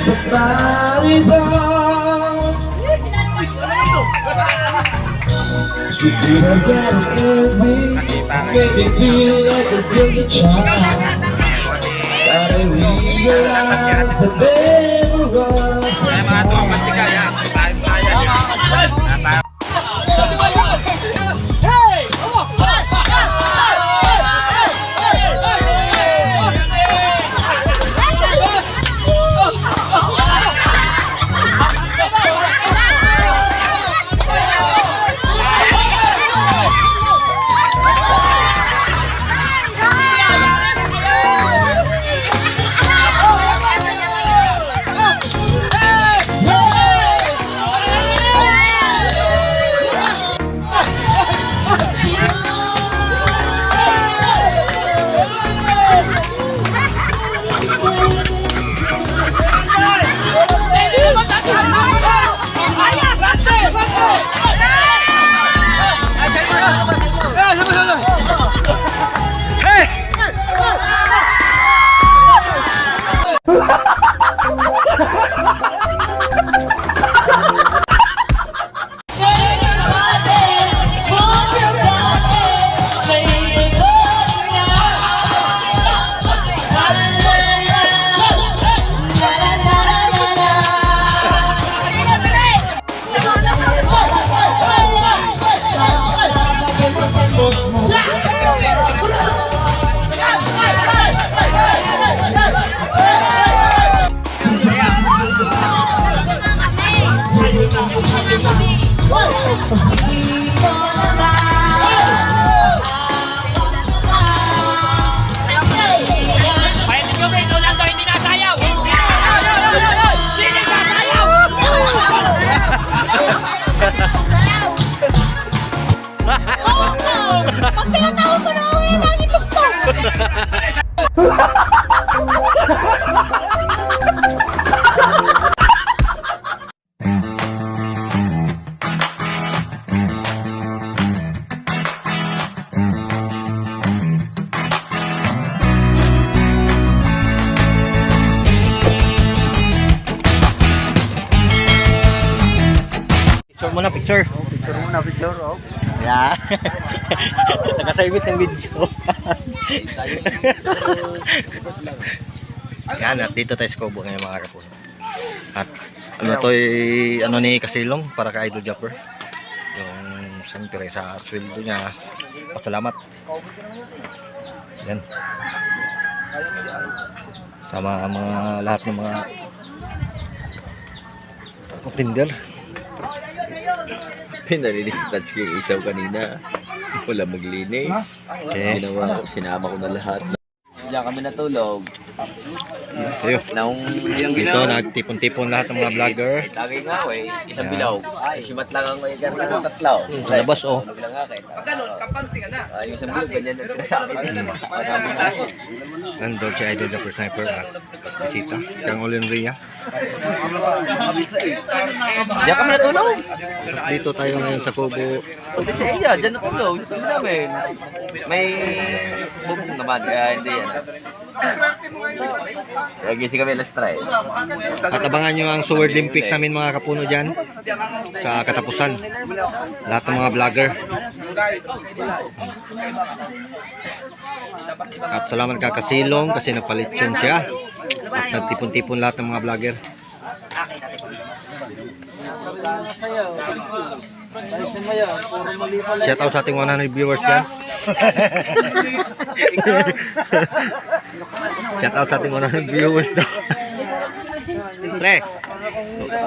somebody's arms. You don't gotta hurt me, make me feel like a ticket child. Gotta realize that there was Picture. Picture muna, picture. Oh. Yeah. Nakasabit ng video. Yan, at dito tayo sa Cobo ngayon mga kapuno. At ano to ano ni Kasilong para kay Idol Japper. Yung siyempre sa sweldo niya. Pasalamat. Yan. Sa mga lahat ng mga tinder. Pinalilipat yung isaw kanina. Wala maglinis. Okay. Ginawa ko, sinama ko na lahat. Diyan kami natulog. Ayun. Naung Dito nagtipon-tipon lahat ng mga vlogger. lagi nga eh, isang bilog. Ay, simat lang ang may ganda ng tatlaw. Sa labas oh. Tulog lang nga kayo. Kapanti ka na. Ay, yung isang bilog, ganyan ang pinasakit. Kasama na ako. Nandun si Idol Japper Sniper at bisita. Kang Olin Ria. Diyan kami natulog. Dito tayo ngayon sa Cobo. Hindi sa iya, dyan natulog. Dito kami namin. May bubong naman, kaya hindi yan. Gising kami alas 3. At abangan nyo ang Sword Olympics namin mga kapuno dyan sa katapusan. Lahat ng mga vlogger. At salamat Kakasilong kasi napalitson siya. At nagtipon-tipon lahat ng mga vlogger. Shout out sa ating 100 viewers dyan. Shout out sa ating 100 viewers daw. Pre,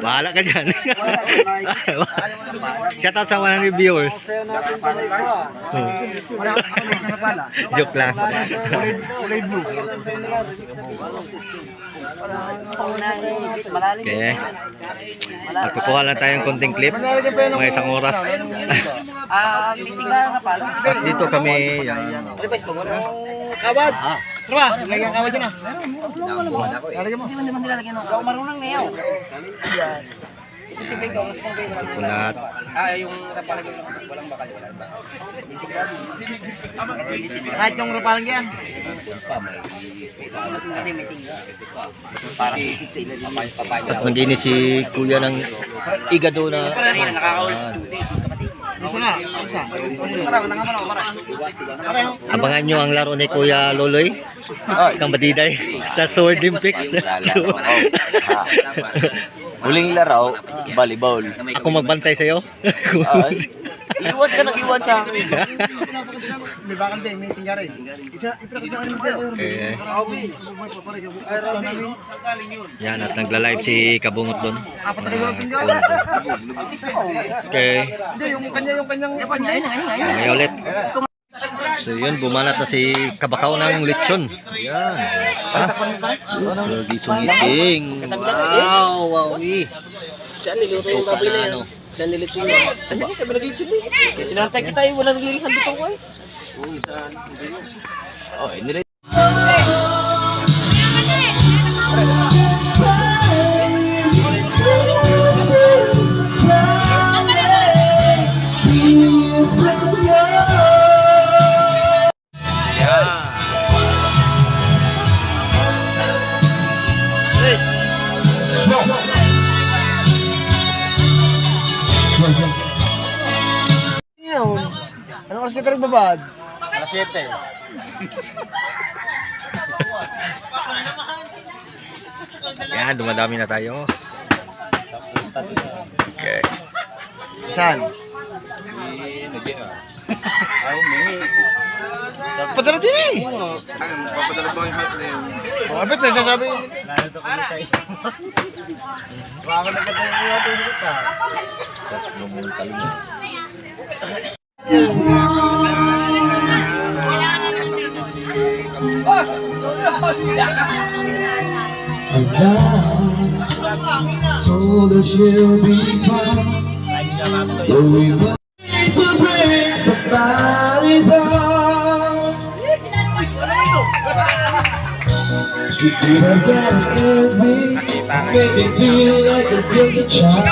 bahala ka dyan. Shout out sa 100 viewers. Joke lang. Okay. At kukuha lang tayong konting clip. Mga isang oras. At dito kami. Kawad! Tara, lagyan kawad dyan ah. Lalagyan mo. Hindi man nilalagyan ng kawad. Marunong na yaw. Pulat. Yung rapalang yan, walang bakal, wala ba? Kahit yung rapalang yan. Para sisit sa ilalim. At nag-init si kuya ng igado na. Nakakaulis isa nga, isa. Abangan nyo ang laro ni Kuya Loloy. Kang Badiday sa Sword Olympics. Huling laro, volleyball. Ako magbantay sa'yo. Iwan ka nag-iwan sa akin. May bakal din, meeting ka rin. Isa ka rin sa'yo. Yan, at nagla-live si Kabungot doon. Okay. Hindi, yung kanyang May ulit. So yun, bumanat na si Kabakaw ng lechon. Yan. Ha? So, gisong-iting. Wow, wow. Siya niluto yung baboy na yan. Siya niluto yung baboy. Kasi kami nag-lechon eh. Sinantay kita eh, wala nag-irisan dito ko eh. Oo, saan? Oh, nilay. Anong oras ka ka nagbabad? Alas 7. Yan, dumadami na tayo. Okay. Saan? Padala din eh! Papadala ba yung hat na yun? Abit na sasabi. Baka nagkatang mga tulog ka. Told her she'll be fine. But we were made to break somebody's heart. She couldn't get it me, make me feel like a tilted child.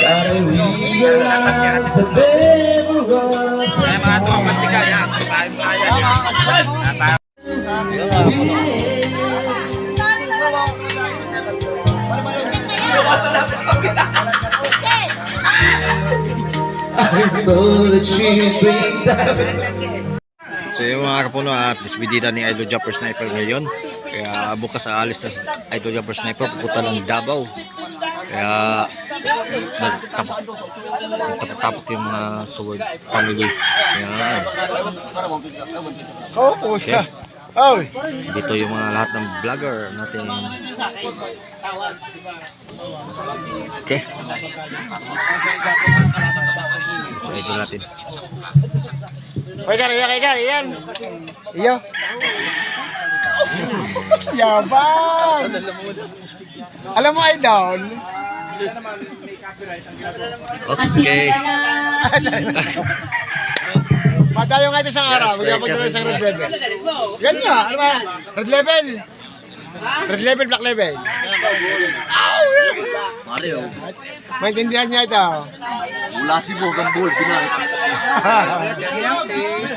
Gotta realize that never was I know that she'd bring that. So yung mga kapuno at disbidida ni Idol Jumper Sniper ngayon. Kaya bukas aalis na Idol Jumper Sniper pupunta ng Davao. Kaya nagtapok yung mga Sword family. Yan. Oo, siya. Oh, Dito yung mga lahat ng vlogger natin. Okay. So idol natin. Oy, yan. Iyo. Yabang. Alam mo, Idol. Okay. Matayo nga ito isang araw. Magkapagdala isang red level. Yan nga. Ano ba? Red level. Red level, black level. Mario, Maintindihan niya ito. wala si Bogang Bull, pinay.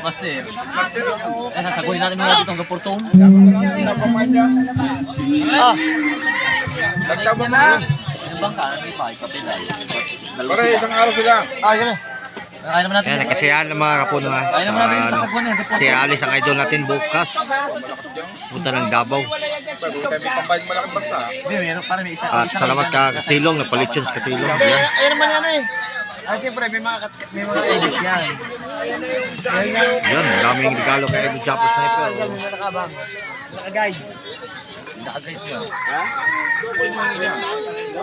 Master. Sasagunin natin mga dito ang kaportong. Ah. Nagtaba mo. Yung bangka, may pa, ikapital. Para isang araw sila. Ah, gano'n. Kaya naman natin. Yan, kasiyahan ng mga kapuno ha. Kaya naman natin yung Ano, sasagunin. si alis ang idol natin bukas. Punta ng Davao. Kami pambayad malaking bangka. Hindi, meron para may isa. At salamat ka Kasilong, nagpalitsyon sa Kasilong. Yan. Ayan naman yan eh. Ah, siyempre, may mga edit yan. Yan, maraming regalo kay Idol Jumper Sniper. Yan, may nakabang. Naka-guide. Nakagayos mo.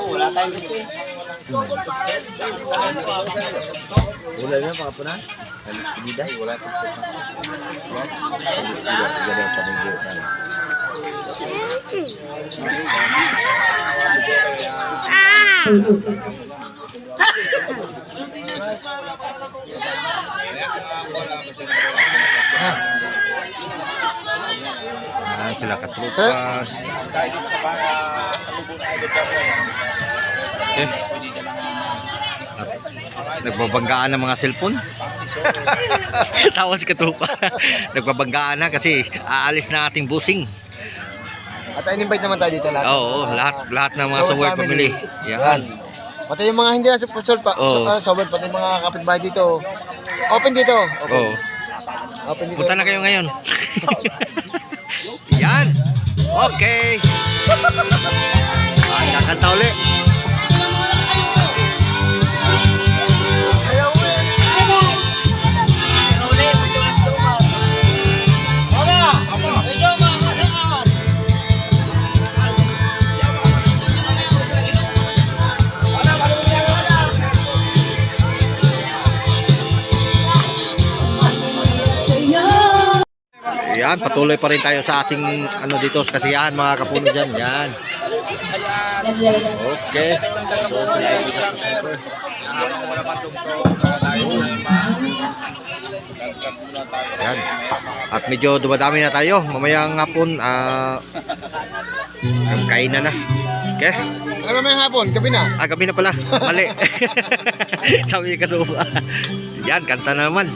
Wala tayong gusto eh. Wala na, pakapunan. Hindi wala. Yan sila katrupas. Okay. At nagbabanggaan ng mga cellphone. Tawas ka tropa. Nagbabanggaan na kasi aalis na ating busing. At in-invite naman tayo dito lahat. Oo, lahat ng mga Sower family. Yan. Pati yung mga hindi na Sower Sower, pati yung mga kapitbahay dito. Open dito. Okay. Oo. Open dito. Punta na kayo ngayon. Yan. Okay. Kakanta ulit. Yan, patuloy pa rin tayo sa ating ano dito sa kasiyahan mga kapuno dyan. Yan. Okay. Yan. At medyo dumadami na tayo. Mamayang hapon, kain na. Okay? Ano ba yung hapon? Gabi na? Gabi na pala. Mali. Sabi ka doon. Yan, kanta na naman.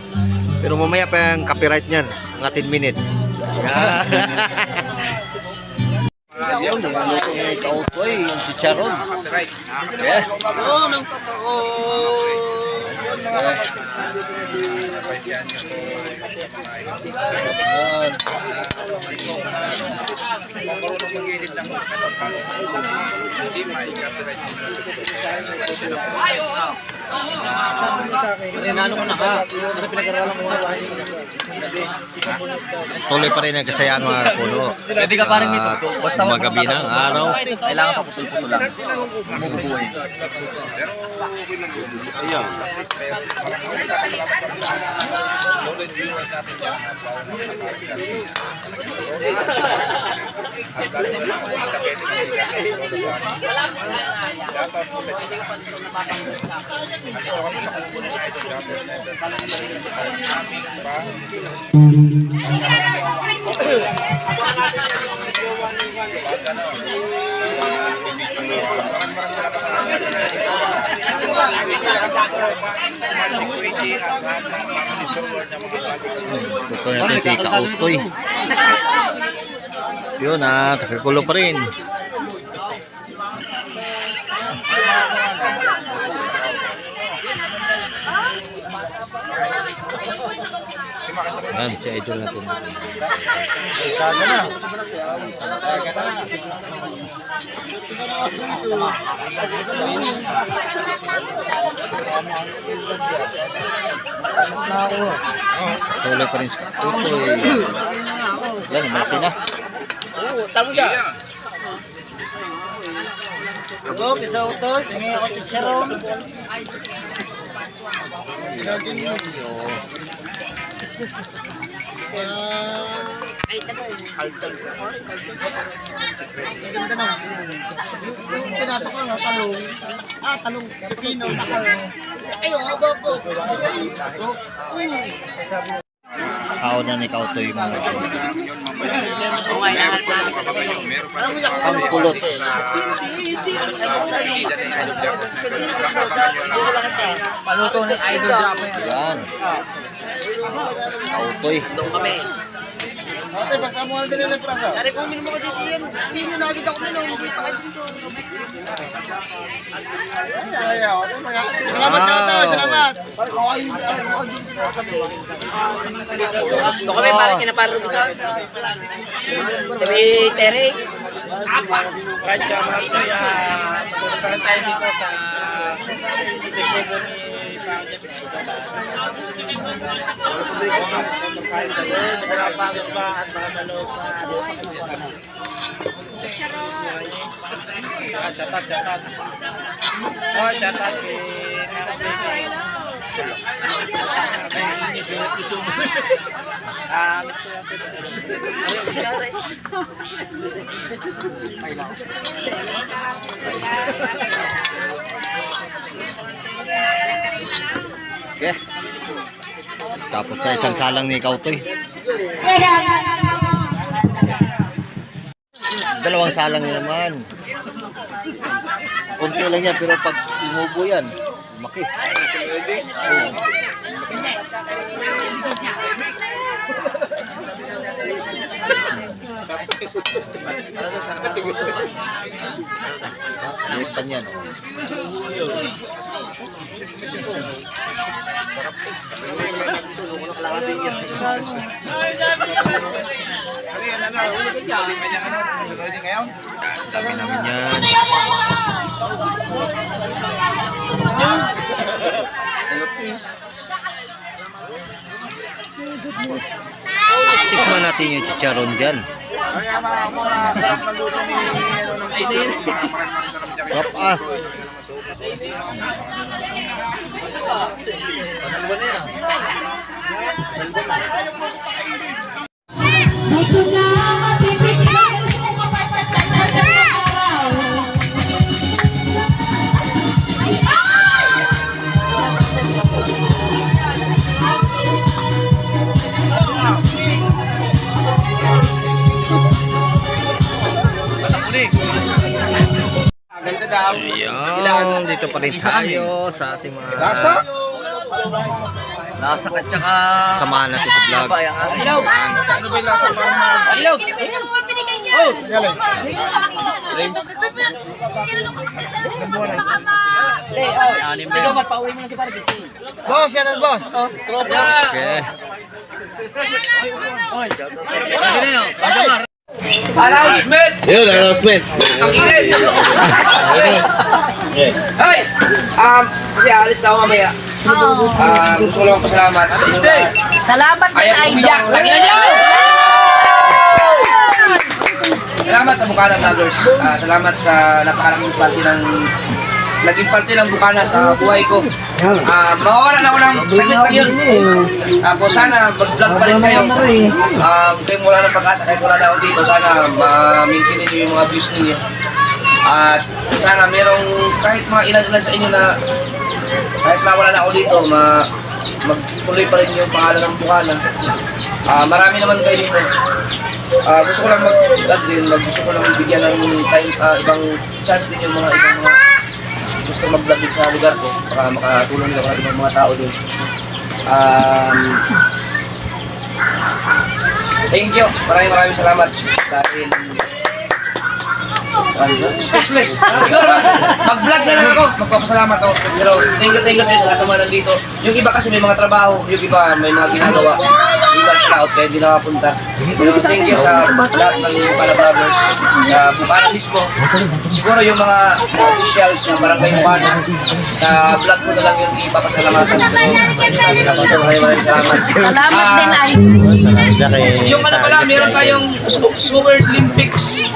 Pero mamaya pa yung copyright niyan. Mga 10 minutes. Yan. Yung kautoy, yung chicharon. Yeah. Oo, nang totoo. Tuloy pa rin ang kasayahan mga kapuno. Pwede ka parang dito. Basta magabi ng araw. Kailangan pa putol-putol lang. Mabubuhay. Ayun. Ito natin si Kautoy. Yun takikulo pa rin. Yan, si idol natin. Tuloy pa rin si Kautoy. Yan, malaki na. Tamo ka. Ako, pisa utol. Tingin ako chicharon. Yung pinasok ko talong. Talong. Pipino. Ayun, adobo. Kao na ni Kautoy mga Ang kulot. Paluto ng idol drama yan. yan. Kautoy. Doon kami. Ate, basa mo na din yung prasa. Dari ko minum mo ka dito yan. Hindi nyo nakita ko minum. Hindi pa kayo dito. Salamat ka ito. Salamat. Doon kami parang kinaparang bisa. Sabi Teres. Radya Marsaya, punta tayo dito sa Tigubo ni Wala pa at mga maloob pa. Shout out. Shout out Okay. Tapos na isang salang ni Kautoy. Dalawang salang niya naman. konti lang yan, pero pag inubo yan, maki. Ipan yan. Dami namin yan. Tikman natin yung chicharon dyan. Sarap ah. Ayan, dito pa rin tayo sa ating mga Lasa at saka... samahan natin sa vlog. Ilaw! Ano ba yung lasa parang ilaw? Ito mo binigay niya. Ikaw magpauwi mo na si Barbie. Boss, yan ang boss. Okay. Announcement! Yun, announcement. Ang ingay! Hey! Kasi alis na ako mamaya. Gusto ko lang pasalamat sa inyo lahat. Salamat din, Ayaw Idol. umiyak sa kina niyo! Salamat sa Bukana Vloggers. Salamat sa napakalaking parte ng naging parte ng Bukana sa buhay ko. Mawawalan ako ng saglit lang yun. Tapos sana mag-vlog pa rin kayo. Kayo wala ng pag-asa kahit wala na ako dito. Sana ma-maintain niyo yung mga views ninyo. At sana merong kahit mga ilan-ilan sa inyo na kahit na wala na ako dito, magtuloy pa rin yung pangalan ng Bukana. Marami naman kayo dito. Gusto ko lang mag-vlog din, gusto ko lang bigyan ng time, ibang chance din yung mga ibang mga gusto ko mag-vlog din sa lugar ko para makatulong nila ng mga tao din. Thank you, maraming salamat dahil speechless. Siguro mag-vlog na lang ako, magpapasalamat ako. Pero thank you sa inyo lahat naman nandito. Yung iba kasi may mga trabaho, yung iba may mga ginagawa. Yung iba sa out kaya hindi nakapunta. Pero thank you sa lahat ng Bukana Vloggers, sa Bukana mismo. Siguro yung mga officials ng Barangay Bukana, sa vlog ko na lang yung ipapasalamatan. Pero sa inyo namin naman, maraming salamat. Salamat din, Idol. Yung ano pala, meron tayong Summer Olympics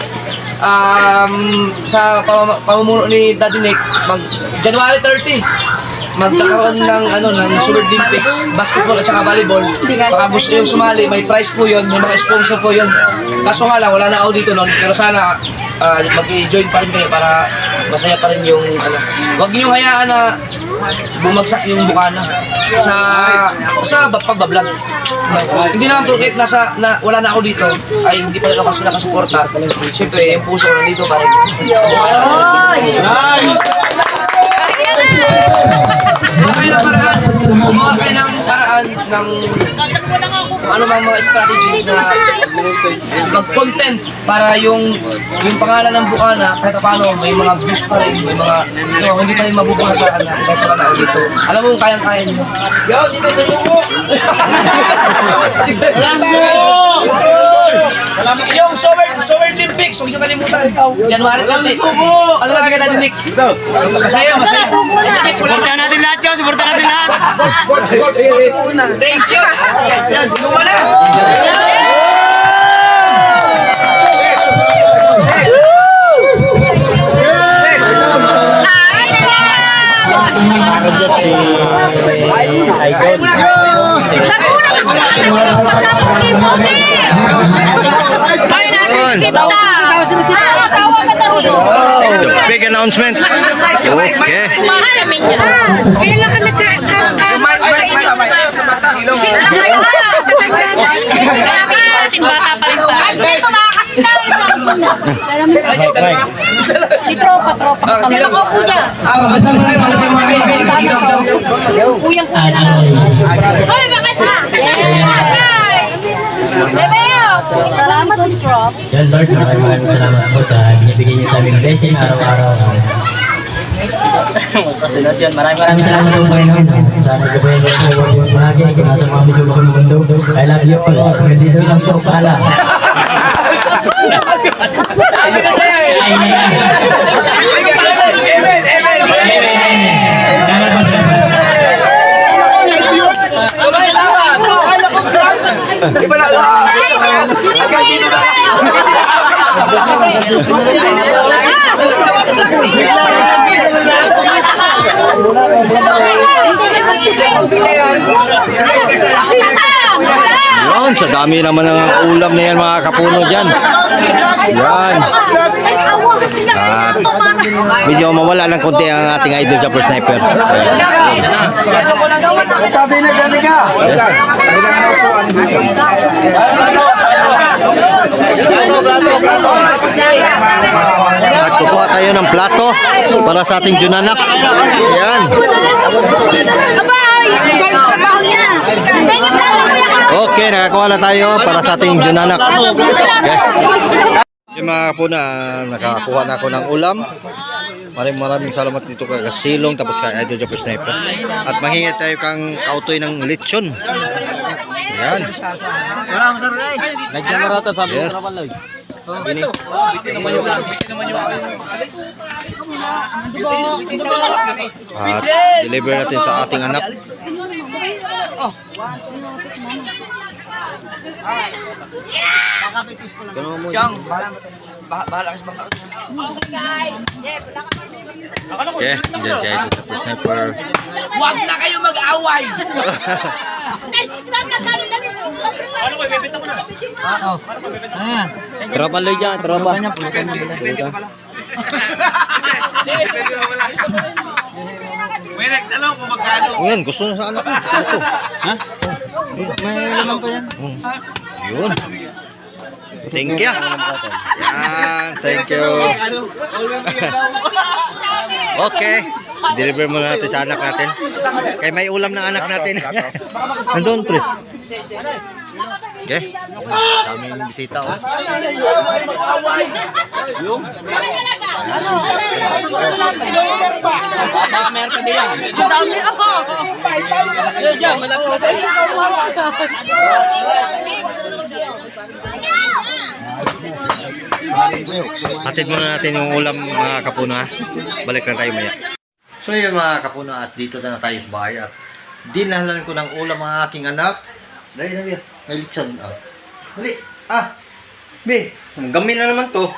sa pamumuno ni Daddy Nick, January 30 magkakaroon ng Summer Olympics, basketball at saka volleyball. Baka gusto yung sumali, may prize po yun, may mga sponsor po yun. Kaso nga lang, wala na ako dito noon, pero sana mag-join pa rin kayo para masaya pa rin yung Huwag niyo hayaan na bumagsak yung Bukana sa pagbablog. Hindi naman porket wala na ako dito ay hindi pa rin ako nakasuporta. Siyempre, yung puso ko nandito pa rin. Gumawa kayo ng paraan ng ano bang mga strategy na mag-content para yung pangalan ng Bukana kahit paano may mga views pa rin, may mga hindi pa rin mabubuhasan kahit wala na ako dito. Alam mo kung kayang-kaya nyo. Yo, dito sa suko! Yung Summer Olympics, huwag nyo kalimutan. January 30. Ano lang agad natin, Nick? Masaya. Supportahan natin lahat yun, supportahan natin lahat. Thank you. Yan, luma na. The big announcement. Okay. Kailan ka nagkakasin bata pa rin tayo. Ito makakasal. Si Tropa. Sino? Ako po niya. Magkasama tayo, malapit mga kaibigan. Kuyang po. Hoy, bakit ha? Salamat po, Trop. Yan Lord, maraming salamat po sa binibigay niyo sa aming blessings araw-araw. Maraming salamat po Panginoon sa nagkabayan niyo po yung bahagi kung nasa mga bisulong mundo. I love you all. Nandito lang po pala. Iba na, hanggang dito na lang. Yan, sa dami naman ng ulam na yan mga kapuno dyan. Yan. At medyo mawala ng konti ang ating idol Japper Sniper. At kukuha tayo ng plato para sa ating Junanak. Yan. Okay, nakakuha na tayo para sa ating Junanak. Okay. Yung mga kapuna, nakakuha na ako ng ulam. Maraming salamat dito kay Kasilong tapos kay Idol Japper Sniper. At manghingi tayo kang kautoy ng lechon. Yan. Yes. At deliver natin sa ating anak. Chang, bahala ka sa bangka. Okay, dyan siya ito Japper Sniper. Huwag na kayo mag-away! Tropa loy dyan, tropa. May nagtanong kung magkano. Yan, gusto na sa anak ko. Ito. Ha? May laman pa yan. Yun. Thank you. Yan, thank you. Okay. Deliver muna natin sa anak natin. Kaya may ulam ng anak natin. Nandun, pre. Okay. Daming bisita, oh. Hatid muna natin yung ulam mga kapuno, ha. Balik lang tayo maya. So yun mga kapuno, at dito na tayo sa bahay at dinahalan ko ng ulam mga aking anak. Dahil na, may lechon. Dali. Be, gamin na naman to.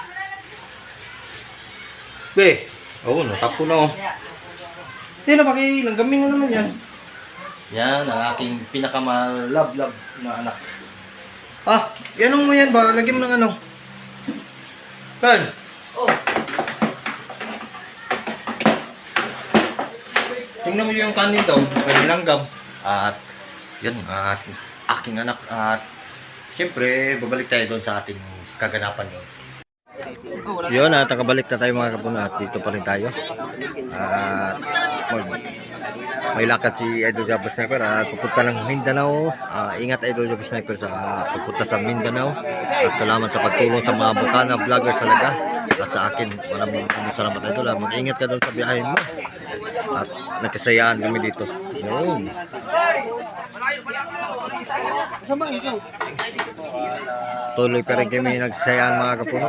Be, natapo na, oh. Hindi na, gamin na naman yan. Yan, ang aking pinakamalab-lab na anak. Yanong mo yan ba? Lagyan mo ng ano. Kan? Tingnan mo yung kanin daw, kanin langgam. At yun, aking anak. At siyempre, babalik tayo doon sa ating kaganapan doon. Yun, at nakabalik na tayo mga kapuno. At dito pa rin tayo. At may lakad si Idol Japper Sniper at pupunta ng Mindanao. Ingat Idol Japper Sniper sa pagpunta sa Mindanao. At salamat sa pagtulong sa mga Bukana vloggers talaga. At sa akin, maraming salamat Idol. Mag-ingat ka doon sa biyahe mo. At nagkasayaan kami dito. Yun. Tuloy pa rin kami nagsasayaan mga kapuno.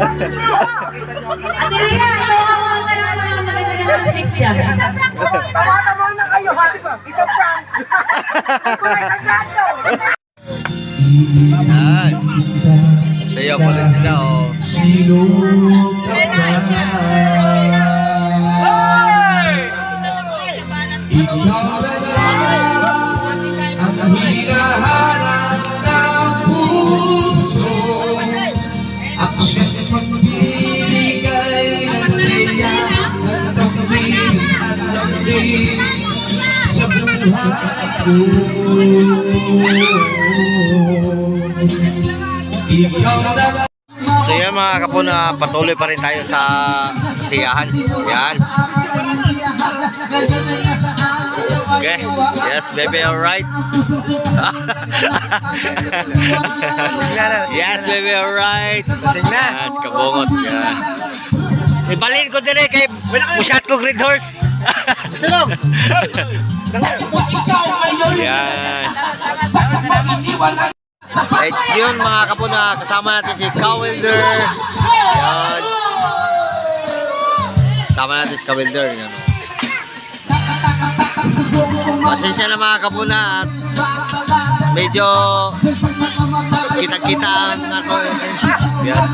Ate Rina, ito ako ang magandang space dyan. Tama na kayo, ha? Isang prank. Kung isang gato. Yan. Sayaw pa rin sila, oh. Ang hinahanap ng puso, ang siyang pagbibigay ng saya at pagbilis at pagbilis sa buhay ko. Ikaw na So yan mga kapuna, patuloy pa rin tayo sa kasiyahan. Yan. Okay. Yes, baby, alright. Yes, baby, alright. Yes, kabungot. Yan. Ibalin ko din kay musyat ko Green Horse. Yan. At yun mga kapuna, kasama natin si Kawilder. Yan. Kasama natin si Kawilder. Yan. Pasensya na mga kapuna at medyo kita-kita ako. Yan.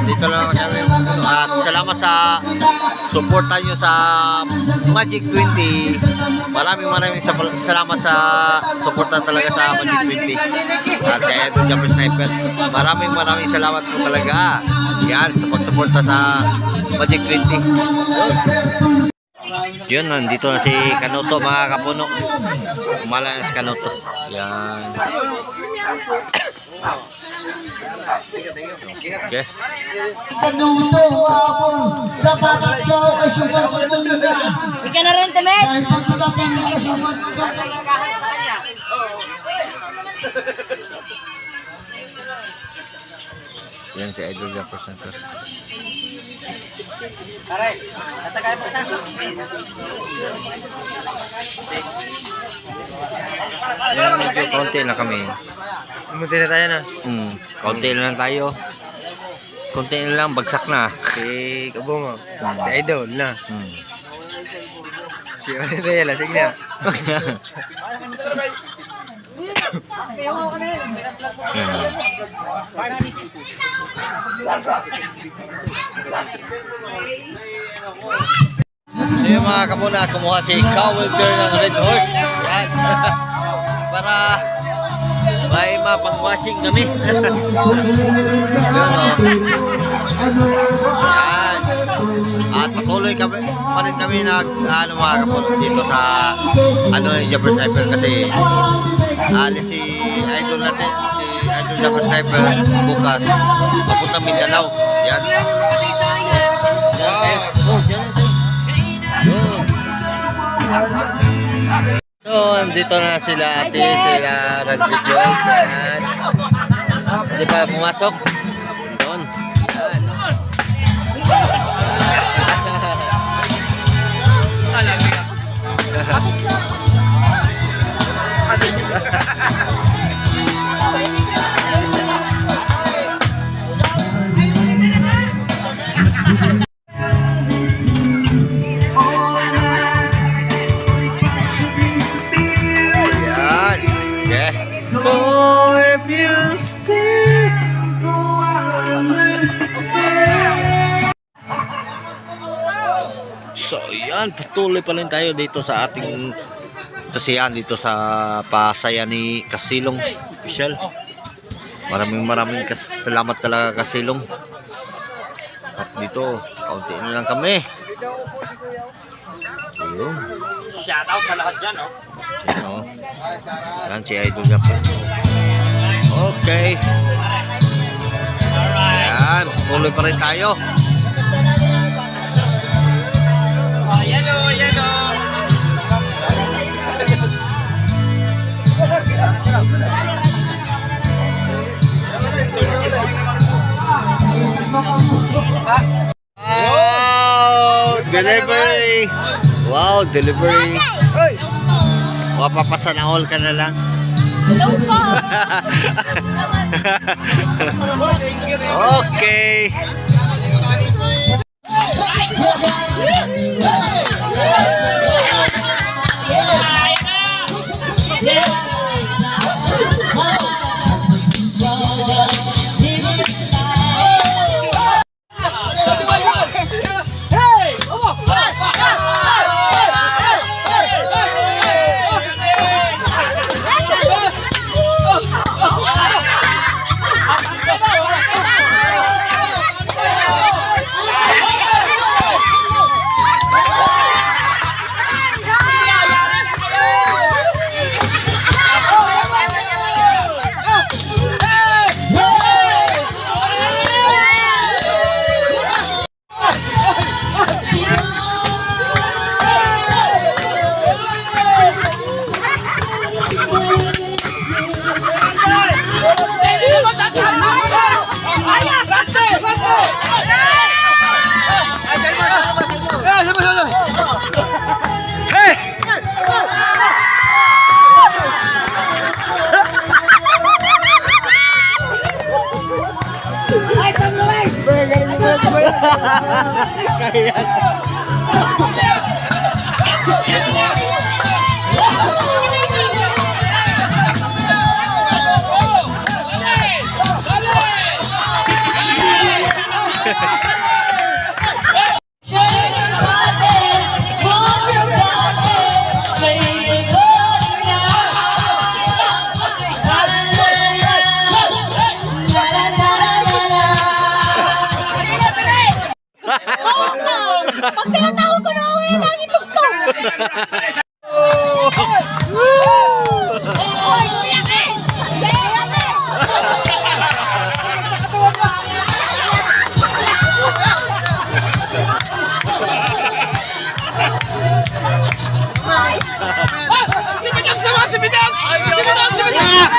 Dito lang kami. At salamat sa suporta nyo sa Magic 20. Maraming salamat sa suporta talaga sa Magic 20. At kaya ito Jumper Sniper. Maraming salamat po talaga. Yan, sa pagsuporta sa Magic 20. Yun, nandito na si Kanuto mga kapuno. Umala na si Kanuto. Yan. Okay. Kanuto ako, dapat ikaw ay sumasunod na. Hindi ka na rin, Temet. Dahil pagkakapin mo na sumasunod na. Yan si Idol Jumper Sniper. Aray, natagay mo na. Yan, medyo konti na kami. Munti na tayo na. Konti na lang tayo. Konti na lang, bagsak na. Si Kabungo. Si Idol na. Si Orel, lasig na. So yung mga kapuna, kumuha si Kawilder ng Red Horse. Yan. Para may mapang-washing kami. Yun, oh. Yan. At patuloy kami, pa rin kami mga kapuna dito sa Jumper Sniper kasi alis si Idol natin, si Idol Jumper Sniper bukas papunta Mindanao. Yan. So, andito na sila ate, sila nag-rejoice. Yan. Hindi pa pumasok. Doon. Yan. Yan. Yeah. So if you stay, so yan, patuloy pa rin tayo dito sa ating kasiyahan dito sa pasaya ni Kasilong Official. Maraming salamat talaga Kasilong. At dito, kaunti na lang kami. Ayun. Shoutout sa lahat dyan, oh. Ano? Yan si Idol Jumper. Okay. Yan, tuloy pa rin tayo. Oh, yan o, yan o. Wow! Delivery! Wow, delivery! Mapapasa na all ka na lang. Hello po. Okay. Pag tinatawag ko na wala lang itugtog. Oy, Kuya Ken! Kuya Ken! Si Bidang sama! Si Bidang! Si Bidang! Si Bidang!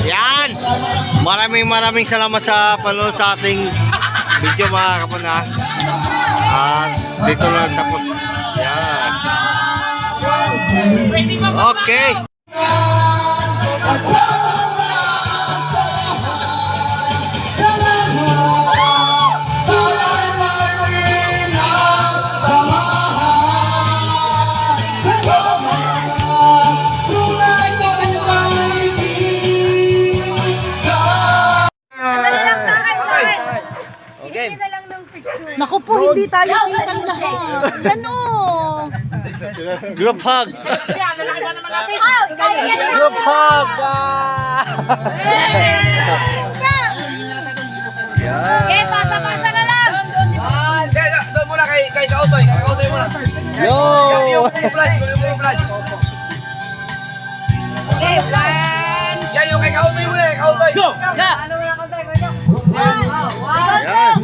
Yan! Maraming salamat sa panonood sa ating video mga kapon ha. Dito lang tapos. Yan. Okay. Naku po, hindi tayo kitang lahat. Yan o. Group hug. Group hug. Okay, pasa-pasa na lang. Doon muna kay Kautoy. Kay Kautoy muna. Yo. Yung flash. Okay, one. Yan yung kay Kautoy muna. Kautoy. Go! Ano na ako tayo? Yan.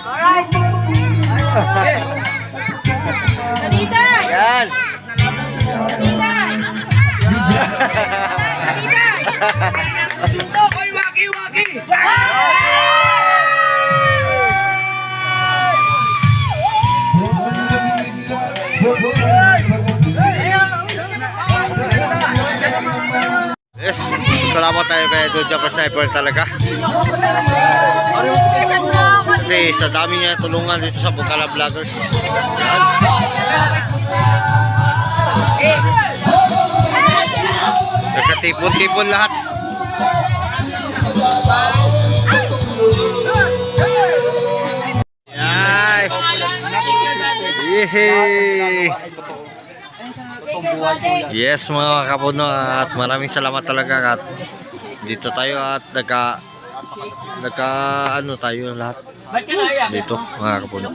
Alright. Salita. Yan. Salita. Salita. Oy, waki! Yes, salamat tayo kay Jumper Sniper talaga. Kasi sa dami niya tulungan dito sa Bukala Vloggers. Yan. Nagkatipon-tipon lahat. Yes. Yehey. Yes mga kapuno, at maraming salamat talaga at dito tayo at nagka ano tayo lahat dito mga kapuno.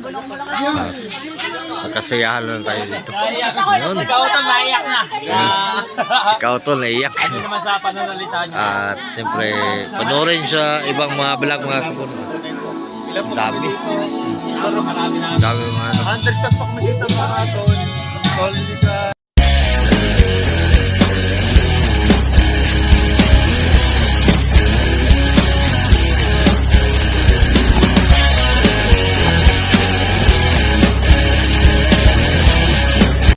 Nagkasayahan lang tayo dito. Yun. Si Kauton naiyak. At siyempre panoorin sa ibang mga vlog mga kapuno. Ang dami. Ang dami mga ano. 100 plus pa kami dito mga tol. Tol, hindi ka